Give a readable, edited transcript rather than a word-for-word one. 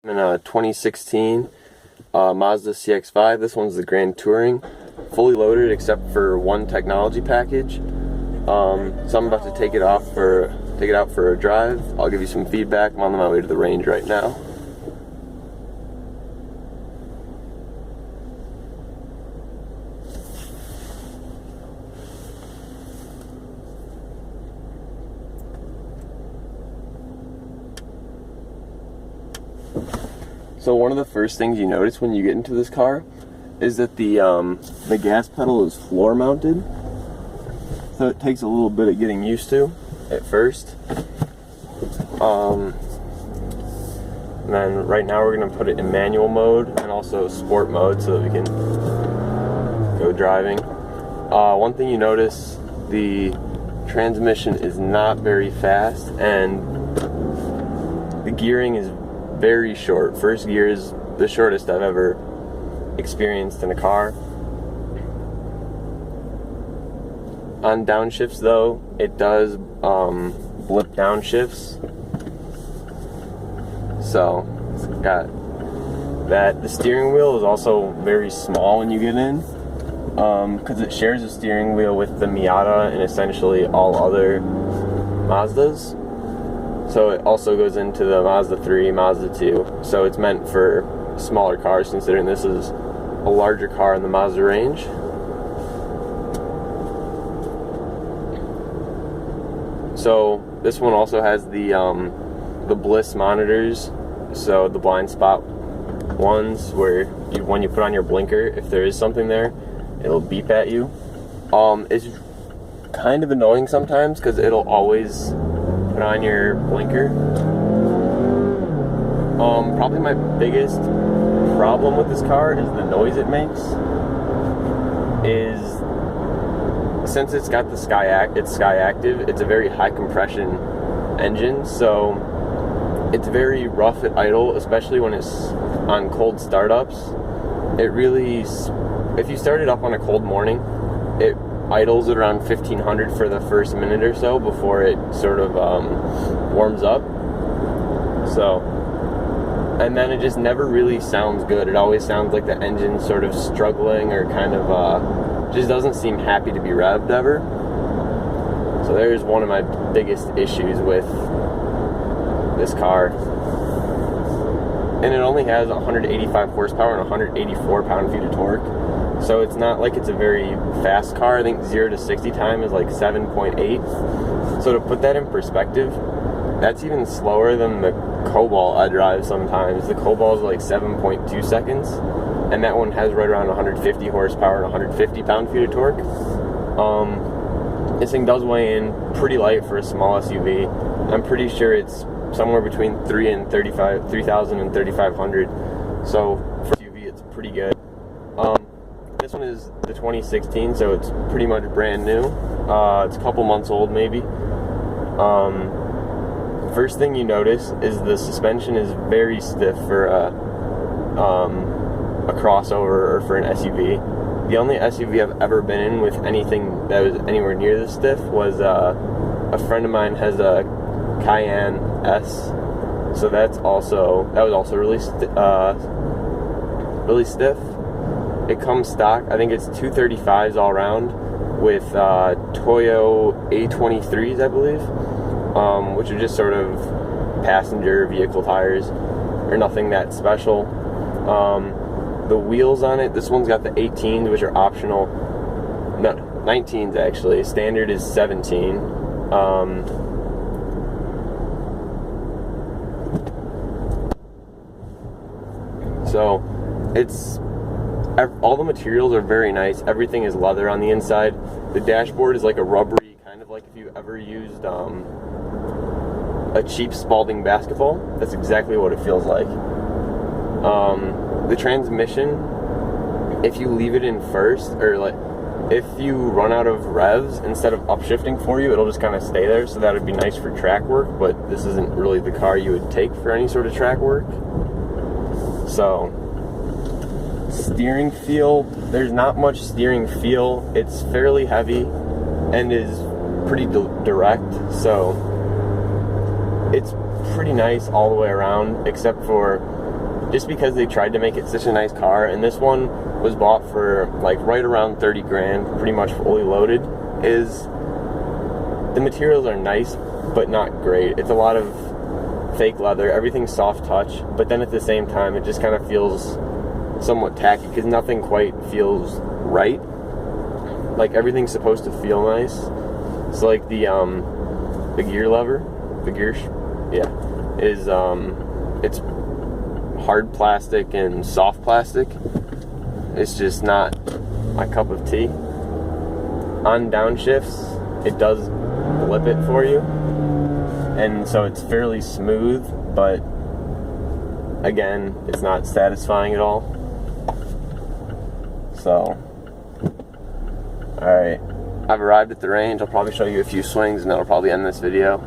In a 2016 Mazda CX-5. This one's the Grand Touring, fully loaded except for one technology package. So I'm about to take it out for a drive. I'll give you some feedback. I'm on my way to the range right now. So one of the first things you notice when you get into this car is that the gas pedal is floor mounted. So it takes a little bit of getting used to at first. And then right now we're going to put it in manual mode and also sport mode so that we can go driving. One thing you notice, the transmission is not very fast and the gearing is very short. First gear is the shortest I've ever experienced in a car. On downshifts though, it does blip downshifts. So it's got that. The steering wheel is also very small when you get in, because it shares a steering wheel with the Miata and essentially all other Mazdas. So it also goes into the Mazda 3, Mazda 2. So it's meant for smaller cars, considering this is a larger car in the Mazda range. So this one also has the bliss monitors, so the blind spot ones where when you put on your blinker, if there is something there, it'll beep at you. It's kind of annoying sometimes because it'll always put on your blinker. Probably my biggest problem with this car is the noise it makes. Since it's got the it's Sky Active, it's a very high compression engine, so it's very rough at idle, especially when it's on cold startups. It really, if you start it up on a cold morning, it idles at around 1500 for the first minute or so before it sort of warms up. So, and then it just never really sounds good. It always sounds like the engine's sort of struggling or kind of just doesn't seem happy to be revved ever. So there's one of my biggest issues with this car. And it only has 185 horsepower and 184 pound-feet of torque. So it's not like it's a very fast car. I think 0 to 60 time is like 7.8. So to put that in perspective, that's even slower than the Cobalt I drive sometimes. The Cobalt is like 7.2 seconds, and that one has right around 150 horsepower and 150 pound-feet of torque. This thing does weigh in pretty light for a small SUV. I'm pretty sure it's somewhere between 3,000 and 3,500. So for a SUV, it's pretty good. This one is the 2016, so it's pretty much brand new. It's a couple months old, maybe. First thing you notice is the suspension is very stiff for a crossover or for an SUV. The only SUV I've ever been in with anything that was anywhere near this stiff was a friend of mine has a Cayenne S, so that was also really stiff. It comes stock. I think it's 235s all around with Toyo A23s, I believe, which are just sort of passenger vehicle tires, or nothing that special. The wheels on it, this one's got the 18s, which are optional. No, 19s actually. Standard is 17. So it's all the materials are very nice. Everything is leather on the inside. The dashboard is like a rubbery, kind of like if you ever used a cheap Spalding basketball. That's exactly what it feels like. The transmission, if you leave it in first, or like if you run out of revs, instead of upshifting for you, it'll just kind of stay there. So that would be nice for track work, but this isn't really the car you would take for any sort of track work. So steering feel, there's not much steering feel. It's fairly heavy and is pretty direct, so it's pretty nice all the way around, except for just because they tried to make it such a nice car, and this one was bought for like right around 30 grand, pretty much fully loaded, is the materials are nice, but not great. It's a lot of fake leather, everything's soft touch, but then at the same time, it just kind of feels somewhat tacky, because nothing quite feels right. Like, everything's supposed to feel nice. So like the gear lever, is it's hard plastic and soft plastic. It's just not my cup of tea. On downshifts, it does blip it for you, and so it's fairly smooth, but again, it's not satisfying at all. So, alright, I've arrived at the range. I'll probably show you a few swings and that'll probably end this video.